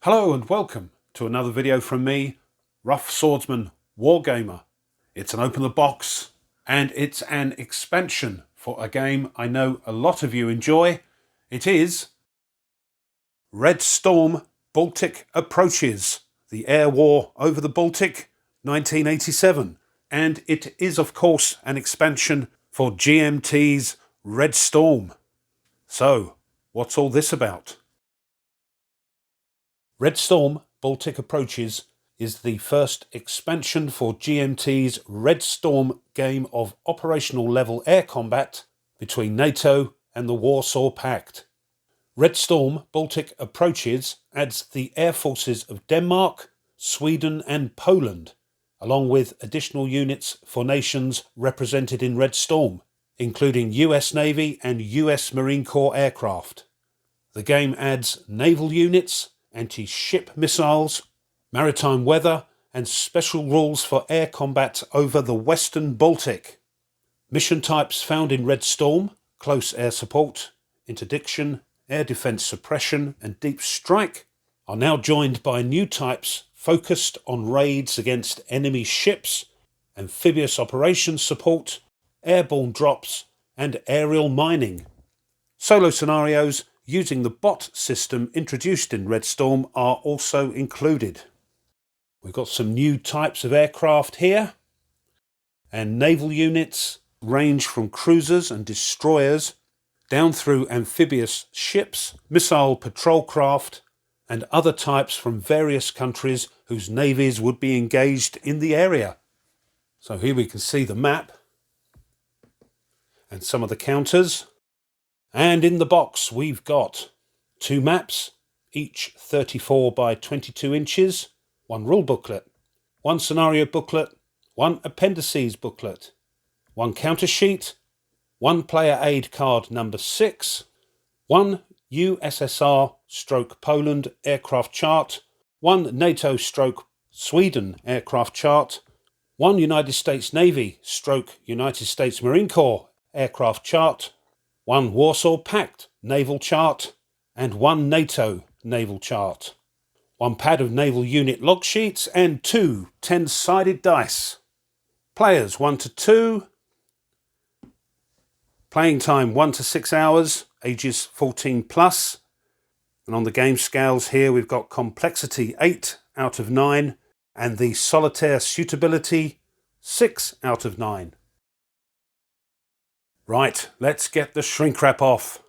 Hello and welcome to another video from me, Rough Swordsman Wargamer. It's an open the box and it's an expansion for a game I know a lot of you enjoy. It is Red Storm Baltic Approaches, the air war over the Baltic, 1987. And it is of course an expansion for GMT's Red Storm. So, what's all this about? Red Storm Baltic Approaches is the first expansion for GMT's Red Storm game of operational level air combat between NATO and the Warsaw Pact. Red Storm Baltic Approaches adds the air forces of Denmark, Sweden and Poland, along with additional units for nations represented in Red Storm, including US Navy and US Marine Corps aircraft. The game adds naval units, anti-ship missiles, maritime weather and special rules for air combat over the Western Baltic. Mission types found in Red Storm: close air support, interdiction, air defence suppression and deep strike are now joined by new types focused on raids against enemy ships, amphibious operations support, airborne drops and aerial mining. Solo scenarios using the bot system introduced in Red Storm are also included. We've got some new types of aircraft here, and naval units range from cruisers and destroyers down through amphibious ships, missile patrol craft and other types from various countries whose navies would be engaged in the area. So here we can see the map and some of the counters. And in the box we've got 2 maps, each 34 by 22 inches, 1 rule booklet, 1 scenario booklet, 1 appendices booklet, 1 counter sheet, 1 player aid card number 6, 1 USSR/Poland aircraft chart, 1 NATO/Sweden aircraft chart, 1 United States Navy/United States Marine Corps aircraft chart, 1 Warsaw Pact naval chart and 1 NATO naval chart, 1 pad of naval unit log sheets and 2 10-sided dice. Players 1 to 2. Playing time 1 to 6 hours, ages 14 plus. And on the game scales here we've got complexity 8 out of 9 and the solitaire suitability 6 out of 9. Right, let's get the shrink wrap off.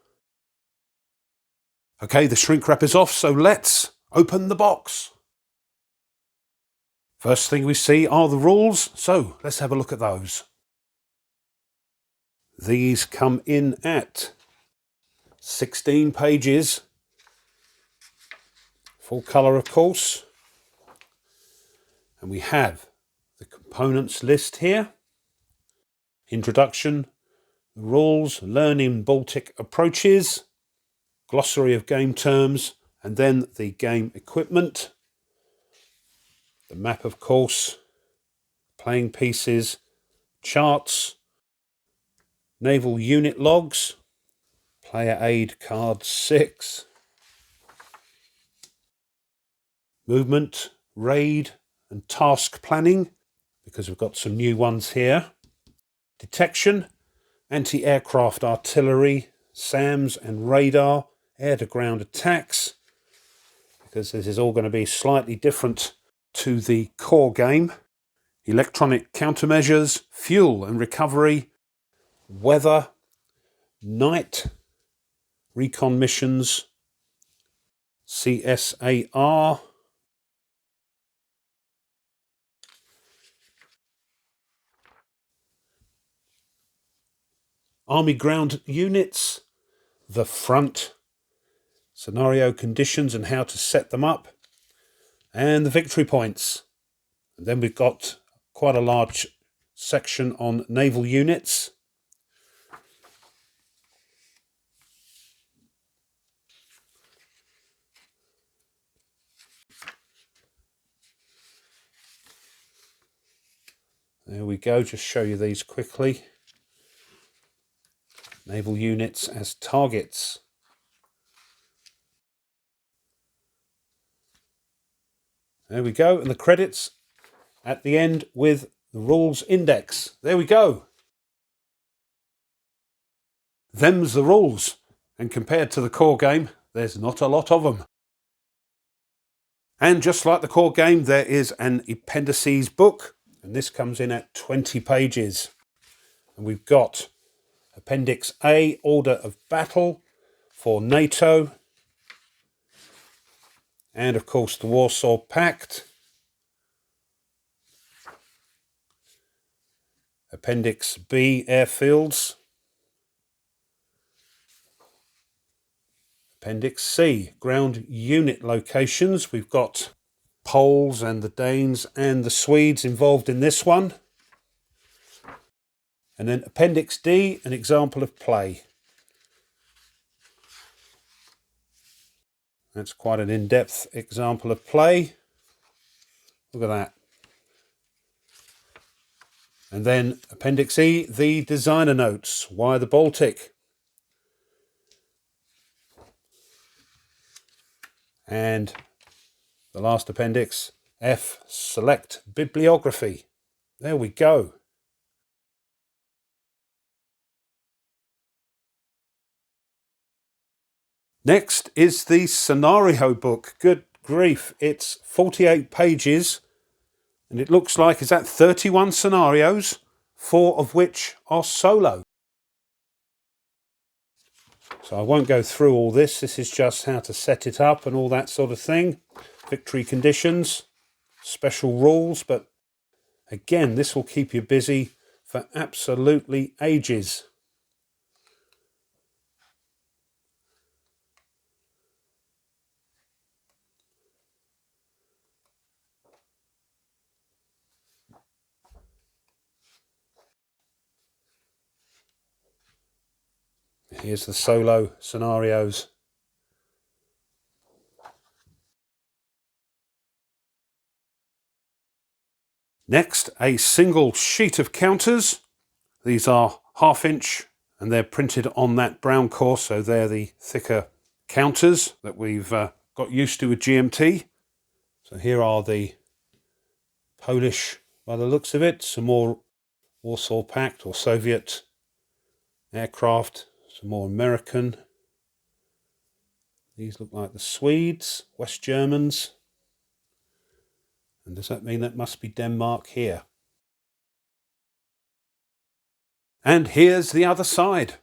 Okay, the shrink wrap is off, so let's open the box. First thing we see are the rules, so let's have a look at those. These come in at 16 pages, full colour of course, and we have the components list here, introduction, the rules, learning Baltic approaches, glossary of game terms, and then the game equipment, the map of course, playing pieces, charts, naval unit logs, player aid card 6, movement, raid and task planning, because we've got some new ones here, detection, anti-aircraft artillery, SAMs and radar, air-to-ground attacks, because this is all going to be slightly different to the core game, electronic countermeasures, fuel and recovery, weather, night, recon missions, CSAR, Army ground units, the front, scenario conditions and how to set them up, and the victory points. And then we've got quite a large section on naval units. There we go, just show you these quickly. Naval units as targets. There we go. And the credits at the end with the rules index. There we go. Them's the rules. And compared to the core game, there's not a lot of them. And just like the core game, there is an Appendices book. And this comes in at 20 pages. And we've got Appendix A, Order of Battle for NATO. And of course the Warsaw Pact. Appendix B, Airfields. Appendix C, Ground Unit Locations. We've got Poles and the Danes and the Swedes involved in this one. And then Appendix D, an example of play. That's quite an in-depth example of play. Look at that. And then Appendix E, the designer notes. Why the Baltic? And the last appendix, F, select bibliography. There we go. Next is the scenario book. Good grief, it's 48 pages and it looks like, is that 31 scenarios, 4 of which are solo. So I won't go through all this. This is just how to set it up and all that sort of thing. Victory conditions, special rules, but again, this will keep you busy for absolutely ages. Here's the solo scenarios. Next, a single sheet of counters. These are 1/2 inch and they're printed on that brown core, so they're the thicker counters that we've got used to with GMT. So here are the Polish, by the looks of it, some more Warsaw Pact or Soviet aircraft, some more American. These look like the Swedes, West Germans. And does that mean that must be Denmark here? And here's the other side.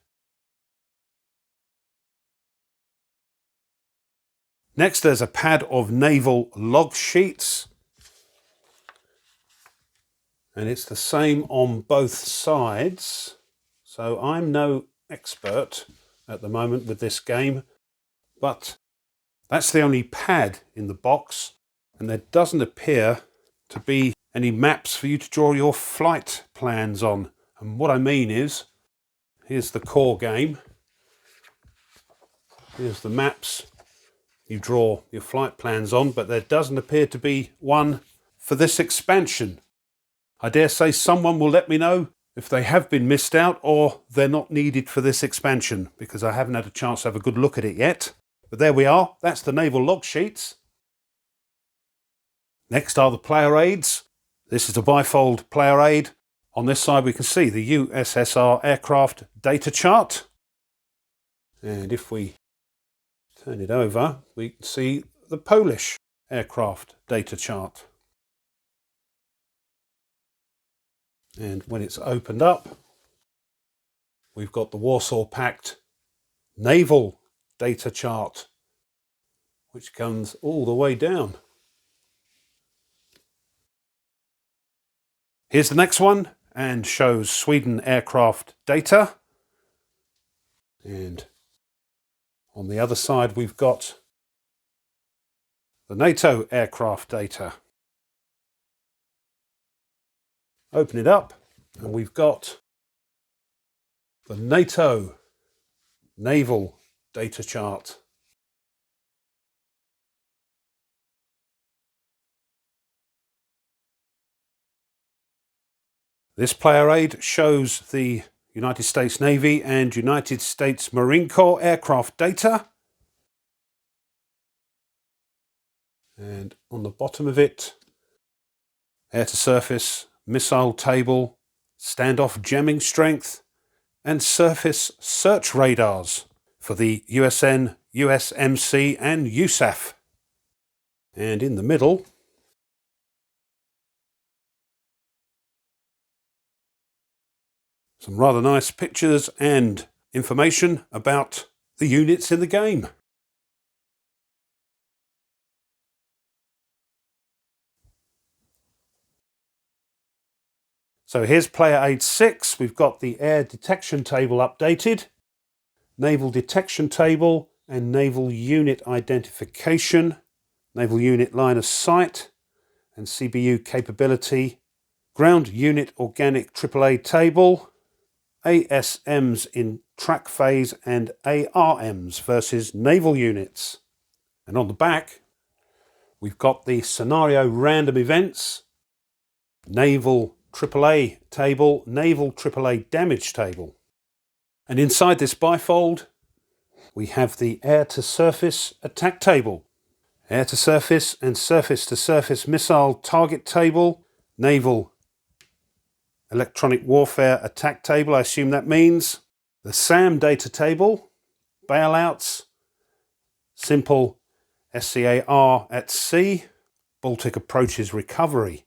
Next, there's a pad of Naval Log Sheets. And it's the same on both sides. So I'm no expert at the moment with this game, but that's the only pad in the box. And there doesn't appear to be any maps for you to draw your flight plans on. And what I mean is, here's the core game. Here's the maps you draw your flight plans on, but there doesn't appear to be one for this expansion. I dare say someone will let me know if they have been missed out or they're not needed for this expansion, because I haven't had a chance to have a good look at it yet. But there we are. That's the Naval Log Sheets. Next are the player aids. This is a bifold player aid. On this side we can see the USSR aircraft data chart. And if we turn it over, we can see the Polish aircraft data chart. And when it's opened up, we've got the Warsaw Pact naval data chart, which comes all the way down. Here's the next one and shows Sweden aircraft data. And on the other side, we've got the NATO aircraft data. Open it up and we've got the NATO naval data chart. This player aid shows the United States Navy and United States Marine Corps aircraft data. And on the bottom of it, air-to-surface, missile table, standoff jamming strength, and surface search radars for the USN, USMC and USAF. And in the middle, some rather nice pictures and information about the units in the game. So here's Player Aid 6. We've got the air detection table updated, naval detection table and naval unit identification, naval unit line of sight and CBU capability, ground unit organic AAA table, ASMs in track phase and ARMs versus naval units. And on the back, we've got the scenario random events, naval AAA table, naval AAA damage table. And inside this bifold, we have the air-to-surface attack table, air-to-surface and surface-to-surface missile target table, naval electronic warfare attack table, I assume that means, the SAM data table, bailouts, simple SCAR at sea, Baltic Approaches recovery,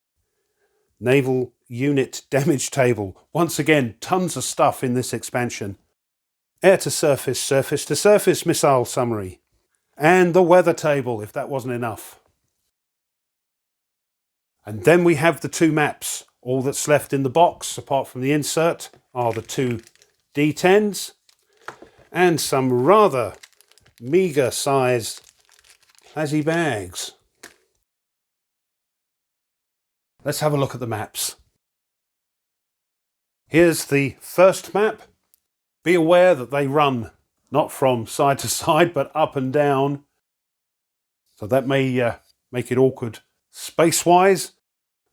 naval unit damage table. Once again, tons of stuff in this expansion. Air-to-surface, surface-to-surface missile summary. And the weather table, if that wasn't enough. And then we have the two maps. All that's left in the box, apart from the insert, are the two D10s and some rather meagre-sized Hazzy bags. Let's have a look at the maps. Here's the first map. Be aware that they run not from side to side, but up and down. So that may make it awkward space-wise.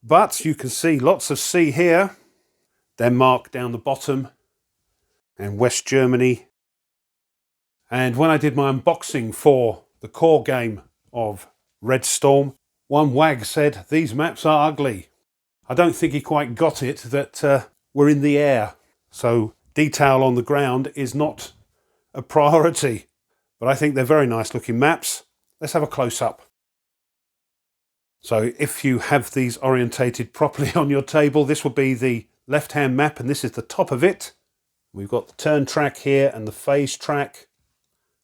But you can see lots of sea here. Denmark down the bottom. And West Germany. And when I did my unboxing for the core game of Red Storm, one wag said, "These maps are ugly." I don't think he quite got it that we're in the air. So detail on the ground is not a priority. But I think they're very nice looking maps. Let's have a close-up. So if you have these orientated properly on your table, this will be the left-hand map and this is the top of it. We've got the turn track here and the phase track,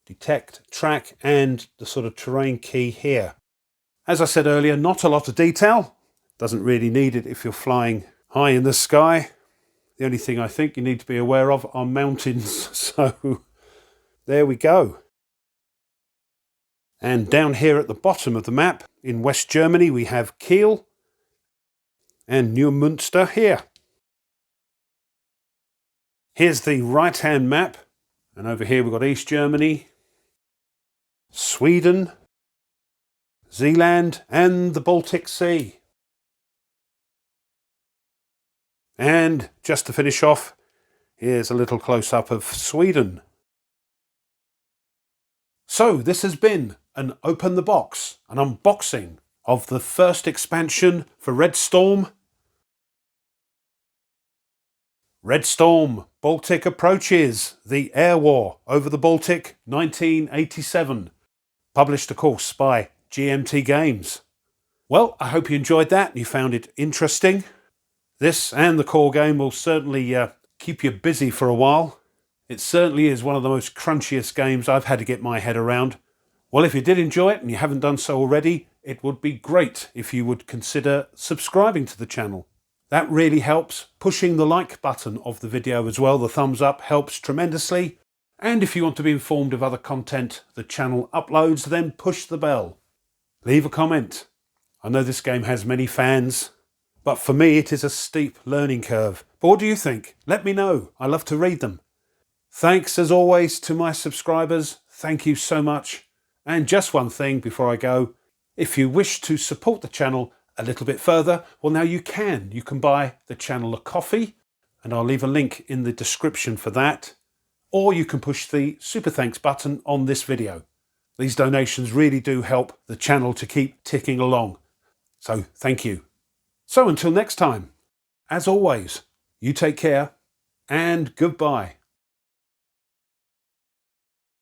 detect track and the sort of terrain key here. As I said earlier, not a lot of detail. Doesn't really need it if you're flying high in the sky. The only thing I think you need to be aware of are mountains. So there we go. And down here at the bottom of the map, in West Germany, we have Kiel and Neumünster here. Here's the right-hand map. And over here we've got East Germany, Sweden, Zealand and the Baltic Sea. And just to finish off, here's a little close-up of Sweden. So this has been an Open the Box, an unboxing of the first expansion for Red Storm. Red Storm, Baltic Approaches, the Air War over the Baltic, 1987. Published, of course, by GMT Games. Well, I hope you enjoyed that and you found it interesting. This and the core game will certainly keep you busy for a while. It certainly is one of the most crunchiest games I've had to get my head around. Well, if you did enjoy it and you haven't done so already, it would be great if you would consider subscribing to the channel. That really helps. Pushing the like button of the video as well, the thumbs up, helps tremendously. And if you want to be informed of other content the channel uploads, then push the bell. Leave a comment. I know this game has many fans, but for me it is a steep learning curve. But what do you think? Let me know. I love to read them. Thanks as always to my subscribers. Thank you so much. And just one thing before I go. If you wish to support the channel a little bit further, well now you can. You can buy the channel a coffee and I'll leave a link in the description for that. Or you can push the super thanks button on this video. These donations really do help the channel to keep ticking along. So thank you. So until next time, as always, you take care and goodbye.